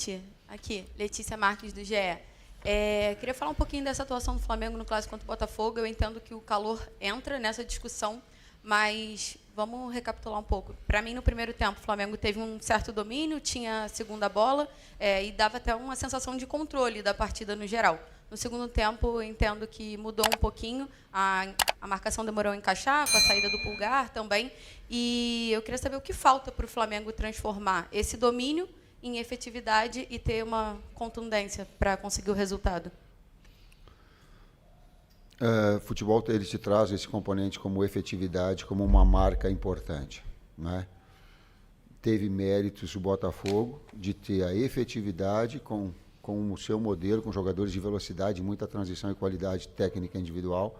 noite. Aqui, Letícia Marques, do GE. Queria falar um pouquinho dessa atuação do Flamengo no clássico contra o Botafogo. Eu entendo que o calor entra nessa discussão, mas vamos recapitular um pouco. Para mim, no primeiro tempo, o Flamengo teve um certo domínio, tinha a segunda bola e dava até uma sensação de controle da partida no geral. No segundo tempo, eu entendo que mudou um pouquinho, a marcação demorou a encaixar, com a saída do Pulgar também, e eu queria saber o que falta para o Flamengo transformar esse domínio em efetividade e ter uma contundência para conseguir o resultado. Futebol, ele te traz esse componente como efetividade, como uma marca importante, né? Teve méritos o Botafogo de ter a efetividade com o seu modelo, com jogadores de velocidade, muita transição e qualidade técnica individual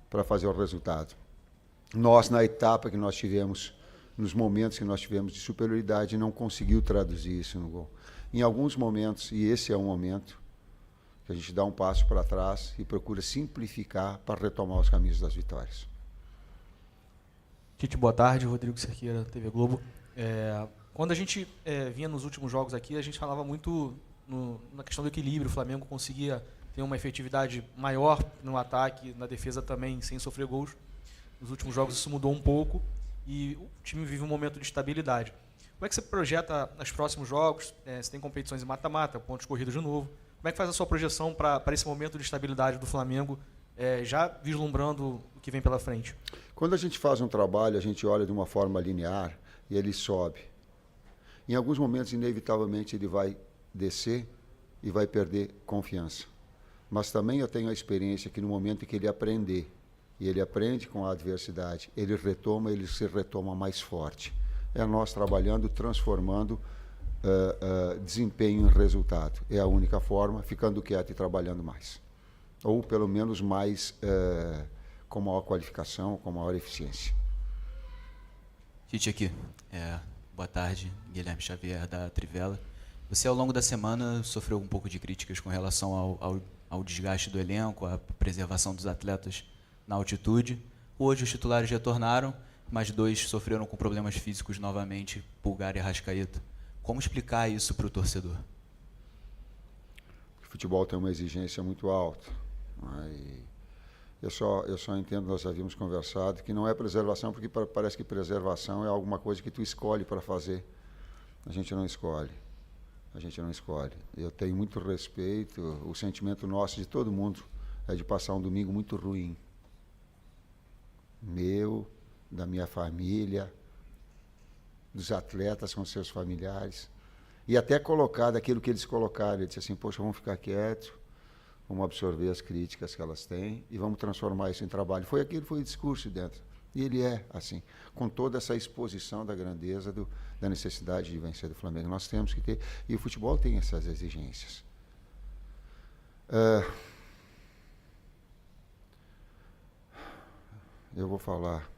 para fazer o resultado. Nós, na etapa que nós tivemos, nos momentos que nós tivemos de superioridade, não conseguiu traduzir isso no gol. Em alguns momentos, e esse é um momento, que a gente dá um passo para trás e procura simplificar para retomar os caminhos das vitórias. Tite, boa tarde. Rodrigo Cerqueira, TV Globo. Quando a gente vinha nos últimos jogos aqui, a gente falava muito na questão do equilíbrio. O Flamengo conseguia ter uma efetividade maior no ataque, na defesa também, sem sofrer gols. Nos últimos jogos isso mudou um pouco e o time vive um momento de estabilidade. Como é que você projeta os próximos jogos? Você tem competições em mata-mata, pontos corridos de novo. Como é que faz a sua projeção para esse momento de estabilidade do Flamengo, já vislumbrando o que vem pela frente? Quando a gente faz um trabalho, a gente olha de uma forma linear e ele sobe. Em alguns momentos, inevitavelmente, ele vai descer e vai perder confiança. Mas também eu tenho a experiência que no momento em que ele aprender, e ele aprende com a adversidade, ele se retoma mais forte. É nós trabalhando, transformando desempenho em resultado. É a única forma, ficando quieto e trabalhando mais. Ou pelo menos mais com maior qualificação, com maior eficiência. Tite aqui. Boa tarde, Guilherme Xavier, da Trivela. Você, ao longo da semana, sofreu um pouco de críticas com relação ao desgaste do elenco, à preservação dos atletas na altitude. Hoje os titulares retornaram, mas 2 sofreram com problemas físicos novamente, Pulgar e Arrascaeta. Como explicar isso para o torcedor? O futebol tem uma exigência muito alta. Eu só entendo, nós havíamos conversado, que não é preservação, porque parece que preservação é alguma coisa que tu escolhe para fazer. A gente não escolhe. Eu tenho muito respeito, o sentimento nosso, de todo mundo, é de passar um domingo muito ruim. Meu, da minha família, dos atletas com seus familiares. E até colocar daquilo que eles colocaram. Ele disse assim, poxa, vamos ficar quietos, vamos absorver as críticas que elas têm e vamos transformar isso em trabalho. Foi o discurso dentro. E ele é assim, com toda essa exposição da grandeza da necessidade de vencer do Flamengo. Nós temos que ter, e o futebol tem essas exigências. Eu vou falar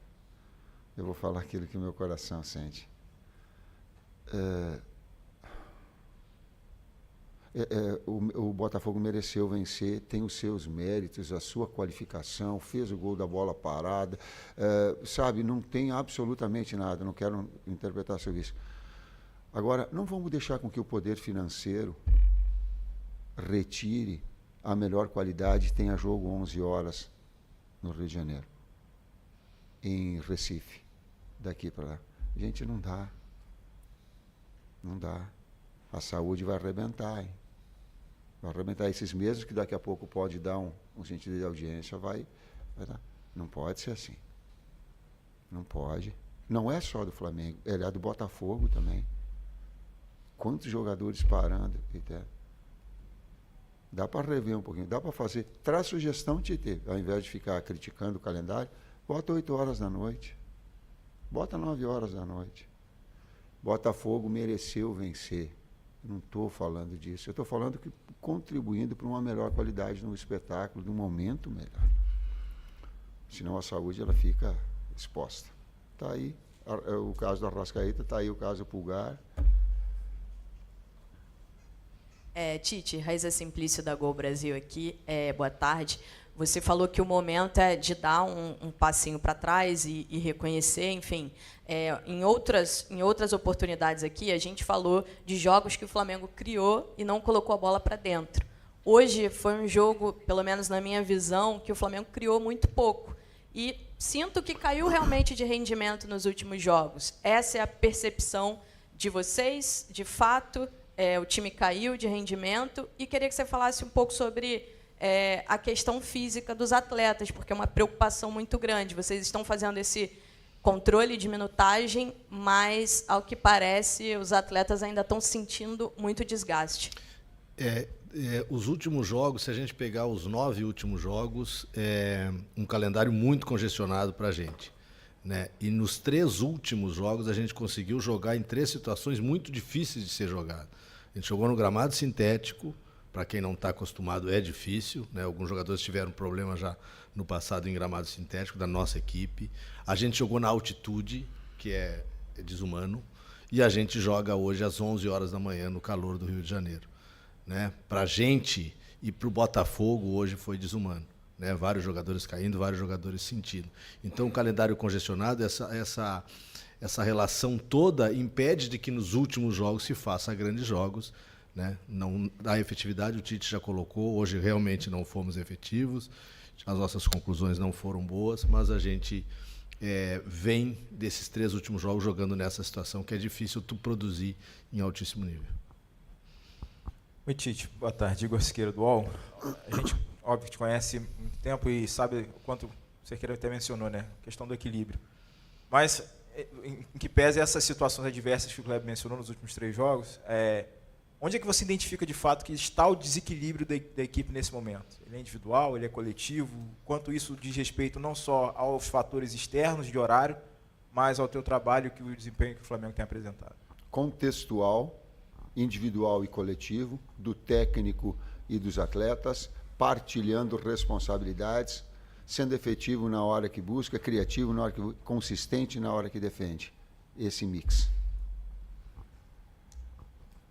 aquilo que o meu coração sente. O Botafogo mereceu vencer, tem os seus méritos, a sua qualificação, fez o gol da bola parada, sabe, não tem absolutamente nada, não quero interpretar sobre isso. Agora, não vamos deixar com que o poder financeiro retire a melhor qualidade e tenha jogo 11 horas no Rio de Janeiro, em Recife, daqui para lá. Gente, não dá. Não dá. A saúde vai arrebentar, hein? Vai arrebentar esses mesmos que daqui a pouco pode dar um sentido de audiência, vai dar. Não pode ser assim. Não pode. Não é só do Flamengo, é do Botafogo também. Quantos jogadores parando? Dá para rever um pouquinho, dá para fazer. Traz sugestão, Tite, ao invés de ficar criticando o calendário, bota 8 horas da noite. Bota 9 horas da noite. Botafogo mereceu vencer. Não estou falando disso. Eu estou falando que contribuindo para uma melhor qualidade no espetáculo, num momento melhor. Senão a saúde ela fica exposta. Está aí o caso do Arrascaeta, está aí o caso do Pulgar. Tite, Raíza Simplício da Gol Brasil aqui. Boa tarde. Você falou que o momento é de dar um passinho para trás e reconhecer, enfim. Em outras oportunidades aqui, a gente falou de jogos que o Flamengo criou e não colocou a bola para dentro. Hoje foi um jogo, pelo menos na minha visão, que o Flamengo criou muito pouco. E sinto que caiu realmente de rendimento nos últimos jogos. Essa é a percepção de vocês, de fato, o time caiu de rendimento. E queria que você falasse um pouco sobre a questão física dos atletas, porque é uma preocupação muito grande. Vocês estão fazendo esse controle de minutagem, mas, ao que parece, os atletas ainda estão sentindo muito desgaste. Os últimos jogos, se a gente pegar os 9 últimos jogos, é um calendário muito congestionado para a gente, né? E nos 3 últimos jogos a gente conseguiu jogar em 3 situações muito difíceis de ser jogado. A gente jogou no gramado sintético, para quem não está acostumado é difícil, né? Alguns jogadores tiveram problema já no passado em gramado sintético da nossa equipe. A gente jogou na altitude, que é desumano, e a gente joga hoje às 11 horas da manhã no calor do Rio de Janeiro, né? Para a gente e para o Botafogo hoje foi desumano, né? Vários jogadores caindo, vários jogadores sentindo. Então o calendário congestionado, essa relação toda impede de que nos últimos jogos se faça grandes jogos, né? Não, a efetividade o Tite já colocou, hoje realmente não fomos efetivos, as nossas conclusões não foram boas, mas a gente vem desses 3 últimos jogos jogando nessa situação que é difícil tu produzir em altíssimo nível. Oi, Tite. Boa tarde. Igor Siqueira, do UOL. A gente, óbvio, te conhece há muito tempo e sabe o quanto o Siqueira até mencionou, né? A questão do equilíbrio. Mas, em que pese essas situações adversas que o Kleber mencionou nos últimos 3 jogos, onde é que você identifica, de fato, que está o desequilíbrio da equipe nesse momento? Ele é individual, ele é coletivo? Quanto isso diz respeito não só aos fatores externos de horário, mas ao teu trabalho e o desempenho que o Flamengo tem apresentado? Contextual, individual e coletivo, do técnico e dos atletas, partilhando responsabilidades, sendo efetivo na hora que busca, criativo na hora que consistente na hora que defende. Esse mix.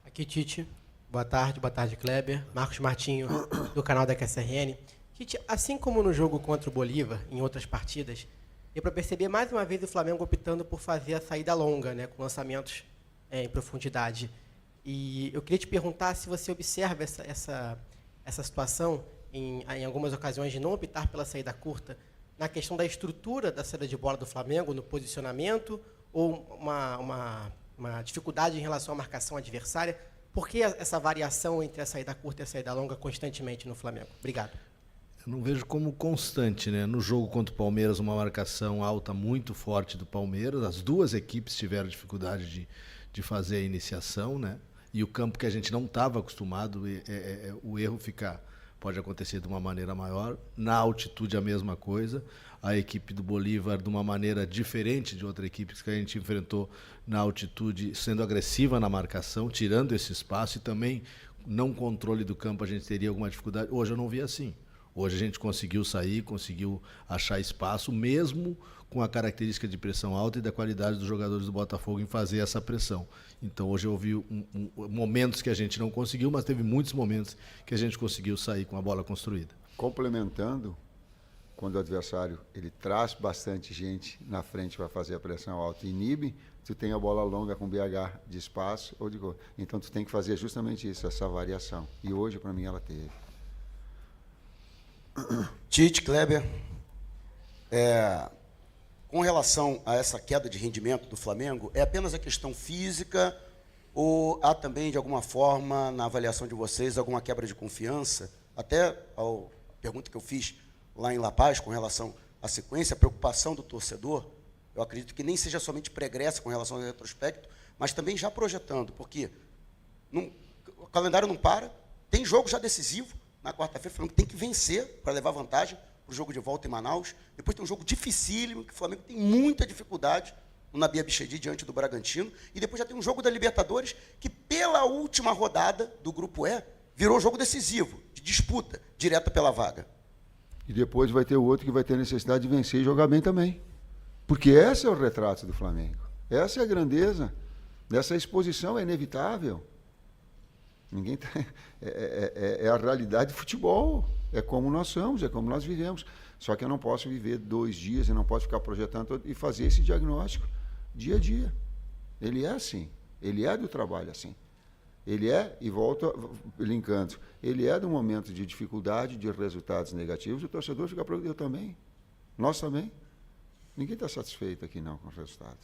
Aqui, Tite. Boa tarde, Kleber. Marcos Martinho, do canal da QSRN. Tite, assim como no jogo contra o Bolívar, em outras partidas, deu para perceber mais uma vez o Flamengo optando por fazer a saída longa, né, com lançamentos em profundidade. E eu queria te perguntar se você observa essa situação, em algumas ocasiões, de não optar pela saída curta, na questão da estrutura da saída de bola do Flamengo, no posicionamento, ou uma dificuldade em relação à marcação adversária. Por que essa variação entre a saída curta e a saída longa constantemente no Flamengo? Obrigado. Eu não vejo como constante, né? No jogo contra o Palmeiras, uma marcação alta muito forte do Palmeiras. As duas equipes tiveram dificuldade de fazer a iniciação, né? E o campo que a gente não estava acostumado, o erro pode acontecer de uma maneira maior. Na altitude, a mesma coisa. A equipe do Bolívar, de uma maneira diferente de outra equipe que a gente enfrentou na altitude, sendo agressiva na marcação, tirando esse espaço, e também não controle do campo a gente teria alguma dificuldade. Hoje eu não vi assim. Hoje a gente conseguiu sair, conseguiu achar espaço, mesmo com a característica de pressão alta e da qualidade dos jogadores do Botafogo em fazer essa pressão. Então hoje eu vi momentos que a gente não conseguiu, mas teve muitos momentos que a gente conseguiu sair com a bola construída. Complementando, quando o adversário ele traz bastante gente na frente para fazer a pressão alta e inibe, tu tem a bola longa com BH de espaço ou de gol. Então tu tem que fazer justamente isso, essa variação. E hoje, para mim, ela teve. Tite, Kleber, com relação a essa queda de rendimento do Flamengo, é apenas a questão física ou há também, de alguma forma, na avaliação de vocês, alguma quebra de confiança? Até a pergunta que eu fiz lá em La Paz, com relação à sequência, a preocupação do torcedor, eu acredito que nem seja somente pregressa com relação ao retrospecto, mas também já projetando, porque o calendário não para, tem jogo já decisivo, na quarta-feira o Flamengo tem que vencer para levar vantagem para o jogo de volta em Manaus, depois tem um jogo dificílimo, que o Flamengo tem muita dificuldade no Nabi Abichedi diante do Bragantino, e depois já tem um jogo da Libertadores, que pela última rodada do Grupo E, virou jogo decisivo, de disputa, direta pela vaga. E depois vai ter o outro que vai ter necessidade de vencer e jogar bem também. Porque esse é o retrato do Flamengo. Essa é a grandeza. Essa exposição é inevitável. Ninguém tá, é a realidade do futebol. É como nós somos, é como nós vivemos. Só que eu não posso viver 2 dias, eu não posso ficar projetando e fazer esse diagnóstico dia a dia. Ele é assim. Ele é do trabalho assim. Ele é, e volta linkando, ele é do momento de dificuldade, de resultados negativos, o torcedor fica preocupado, eu também. Nós também. Ninguém está satisfeito aqui não com o resultado.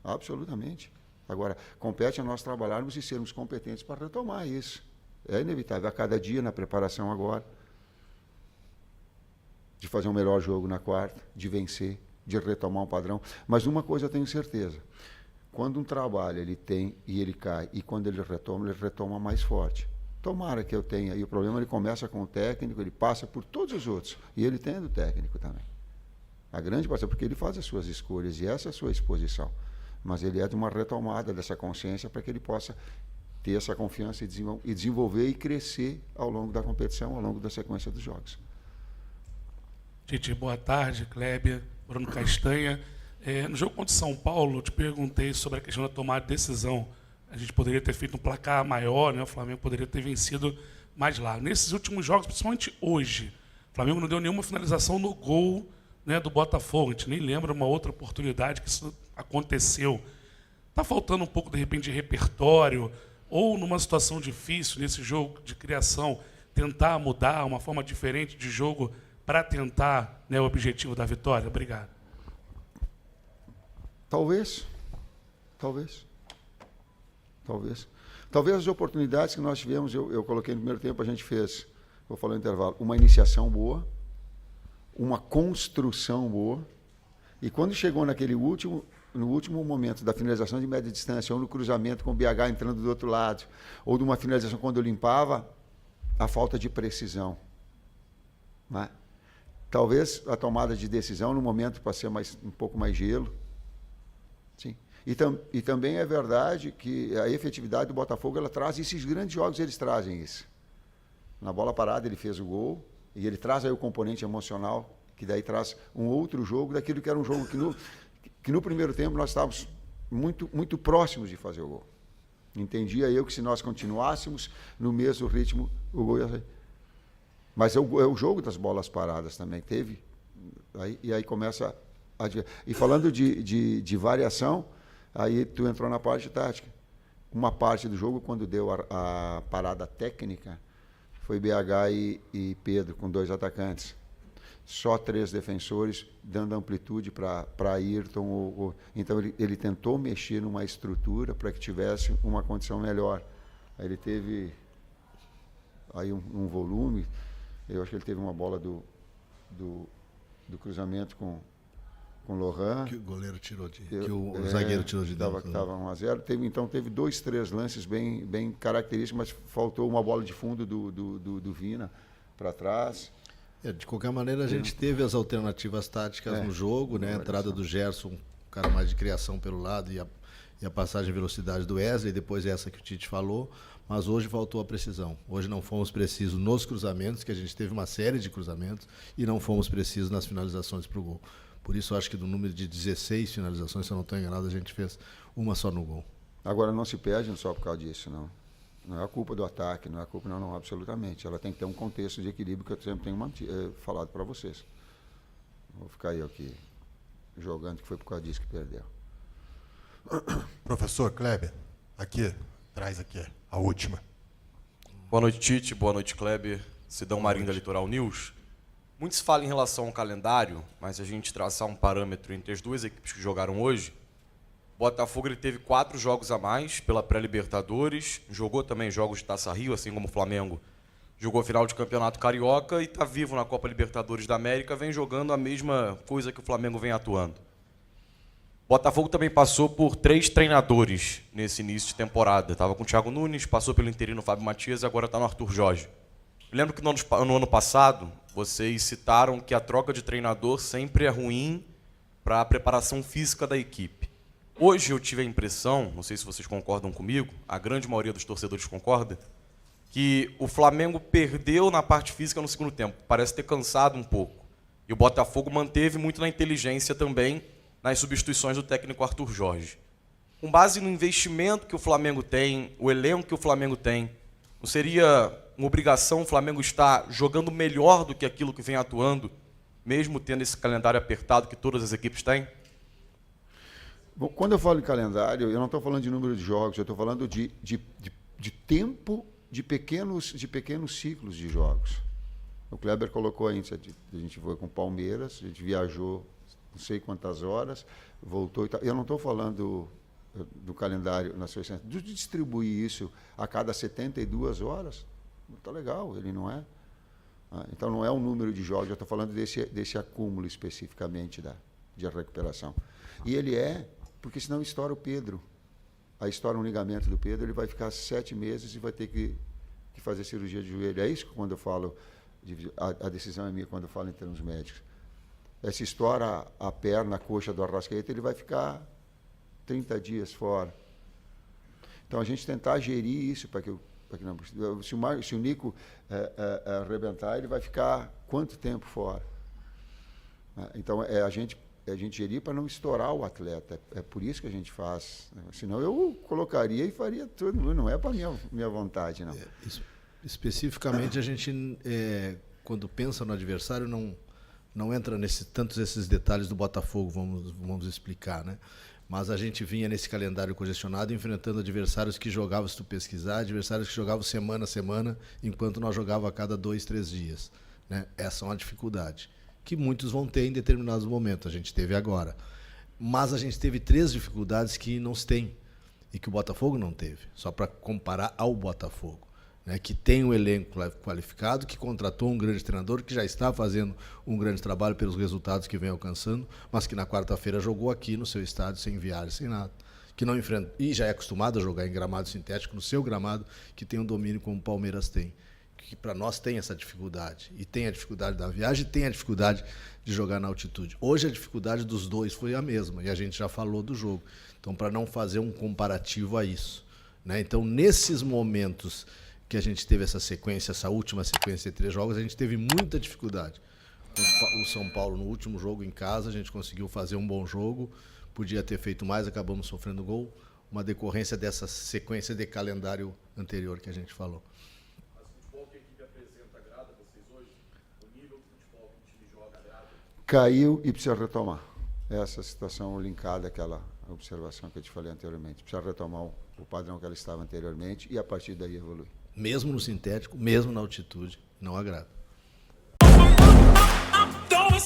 Absolutamente. Agora, compete a nós trabalharmos e sermos competentes para retomar isso. É inevitável. A cada dia, na preparação agora, de fazer um melhor jogo na quarta, de vencer, de retomar um padrão. Mas uma coisa eu tenho certeza. Quando um trabalho ele tem e ele cai, e quando ele retoma mais forte. Tomara que eu tenha. E o problema ele começa com o técnico, ele passa por todos os outros. E ele tem do técnico também. A grande parte, porque ele faz as suas escolhas e essa é a sua exposição. Mas ele é de uma retomada dessa consciência para que ele possa ter essa confiança e desenvolver e crescer ao longo da competição, ao longo da sequência dos jogos. Tite, boa tarde. Kleber, Bruno Castanha. No jogo contra o São Paulo, eu te perguntei sobre a questão da tomada de decisão. A gente poderia ter feito um placar maior, né? O Flamengo poderia ter vencido mais lá. Nesses últimos jogos, principalmente hoje, o Flamengo não deu nenhuma finalização no gol, né, do Botafogo. A gente nem lembra uma outra oportunidade que isso aconteceu. Está faltando um pouco, de repente, de repertório, ou numa situação difícil, nesse jogo de criação, tentar mudar uma forma diferente de jogo para tentar, né, o objetivo da vitória? Obrigado. Talvez. Talvez as oportunidades que nós tivemos, eu coloquei no primeiro tempo, a gente fez, vou falar no intervalo, uma iniciação boa, uma construção boa, e quando chegou no último momento da finalização de média distância, ou no cruzamento com o BH entrando do outro lado, ou de uma finalização quando eu limpava, a falta de precisão. Né? Talvez a tomada de decisão no momento para ser um pouco mais gelo. Sim. E também é verdade que a efetividade do Botafogo, ela traz esses grandes jogos, eles trazem isso. Na bola parada ele fez o gol, e ele traz aí o componente emocional, que daí traz um outro jogo, daquilo que era um jogo que no primeiro tempo nós estávamos muito, muito próximos de fazer o gol. Entendia eu que se nós continuássemos no mesmo ritmo, o gol ia sair. Mas é o jogo das bolas paradas também, teve. E aí começa a... E falando de variação, aí tu entrou na parte tática. Uma parte do jogo, quando deu a parada técnica, foi BH e Pedro, com 2 atacantes. Só 3 defensores, dando amplitude para Ayrton. Então, ele tentou mexer numa estrutura para que tivesse uma condição melhor. Aí ele teve aí um volume. Eu acho que ele teve uma bola do cruzamento com o Lohan. Que o goleiro tirou o zagueiro tirou de dentro. Estava 1-0. Teve 2, 3 lances bem característicos, mas faltou uma bola de fundo do Vina para trás. De qualquer maneira, a gente teve as alternativas táticas no jogo, né? A entrada do Gerson, um cara mais de criação pelo lado, e a passagem de velocidade do Wesley, depois essa que o Tite falou, mas hoje faltou a precisão. Hoje não fomos precisos nos cruzamentos, que a gente teve uma série de cruzamentos, e não fomos precisos nas finalizações para o gol. Por isso, acho que do número de 16 finalizações, se eu não estou enganado, a gente fez uma só no gol. Agora, não se perde só por causa disso, não. Não é a culpa do ataque, não é a culpa, não, absolutamente. Ela tem que ter um contexto de equilíbrio que eu sempre tenho falado para vocês. Vou ficar eu aqui jogando, que foi por causa disso que perdeu. Professor Kleber, traz aqui a última. Boa noite, Tite. Boa noite, Kleber. Sidão Marinho da Litoral News. Muito se fala em relação ao calendário, mas se a gente traçar um parâmetro entre as 2 equipes que jogaram hoje, Botafogo ele teve 4 jogos a mais pela pré-Libertadores, jogou também jogos de Taça Rio, assim como o Flamengo jogou a final de Campeonato Carioca e está vivo na Copa Libertadores da América, vem jogando a mesma coisa que o Flamengo vem atuando. Botafogo também passou por 3 treinadores nesse início de temporada. Estava com o Thiago Nunes, passou pelo interino Fábio Matias e agora está no Arthur Jorge. Eu lembro que no ano passado vocês citaram que a troca de treinador sempre é ruim para a preparação física da equipe. Hoje eu tive a impressão, não sei se vocês concordam comigo, a grande maioria dos torcedores concorda, que o Flamengo perdeu na parte física no segundo tempo. Parece ter cansado um pouco. E o Botafogo manteve muito na inteligência também nas substituições do técnico Arthur Jorge. Com base no investimento que o Flamengo tem, o elenco que o Flamengo tem, Não seria uma obrigação o Flamengo estar jogando melhor do que aquilo que vem atuando, mesmo tendo esse calendário apertado que todas as equipes têm? Bom, quando eu falo em calendário, eu não estou falando de número de jogos, eu estou falando de tempo de pequenos ciclos de jogos. O Kleber colocou aí, a gente foi com o Palmeiras, a gente viajou não sei quantas horas, voltou e tal. Eu não estou falando do calendário na sua essência, de distribuir isso a cada 72 horas, está legal, ele não é. Então não é o número de jogos, eu estou falando desse acúmulo especificamente de recuperação. E ele porque senão estoura o Pedro. Aí estoura um ligamento do Pedro, ele vai ficar 7 meses e vai ter que fazer cirurgia de joelho. É isso que quando eu falo, a decisão é minha quando eu falo em termos médicos. Se estoura a perna, a coxa do Arrascaeta, ele vai ficar 30 dias fora. Então a gente tentar gerir isso para que não. Se o Nico arrebentar, ele vai ficar quanto tempo fora? Então a gente gerir para não estourar o atleta. É por isso que a gente faz. Senão eu colocaria e faria tudo. Não é para minha vontade, não. Especificamente, a gente, quando pensa no adversário, não entra tantos esses detalhes do Botafogo, vamos explicar, né? Mas a gente vinha nesse calendário congestionado enfrentando adversários que jogavam, se tu pesquisar, adversários que jogavam semana a semana, enquanto nós jogávamos a cada 2, 3 dias. Né? Essa é uma dificuldade que muitos vão ter em determinados momentos. A gente teve agora. Mas a gente teve 3 dificuldades que não se tem e que o Botafogo não teve, só para comparar ao Botafogo. Né, que tem um elenco qualificado, que contratou um grande treinador, que já está fazendo um grande trabalho pelos resultados que vem alcançando, mas que na quarta-feira jogou aqui no seu estádio, sem viagem, sem nada. Que não enfrenta, e já é acostumado a jogar em gramado sintético, no seu gramado, que tem um domínio como o Palmeiras tem. Que para nós tem essa dificuldade. E tem a dificuldade da viagem, e tem a dificuldade de jogar na altitude. Hoje a dificuldade dos dois foi a mesma, e a gente já falou do jogo. Então, para não fazer um comparativo a isso. Né? Então, nesses momentos que a gente teve essa última sequência de 3 jogos, a gente teve muita dificuldade. O São Paulo, no último jogo em casa, a gente conseguiu fazer um bom jogo, podia ter feito mais, acabamos sofrendo gol, uma decorrência dessa sequência de calendário anterior que a gente falou. Mas o futebol que a equipe apresenta agrada vocês hoje? O nível do futebol que o time joga agrada? Caiu e precisa retomar. Essa situação linkada àquela observação que eu te falei anteriormente. Precisa retomar o padrão que ela estava anteriormente e a partir daí evoluir. Mesmo no sintético, mesmo na altitude, não agrada. Don't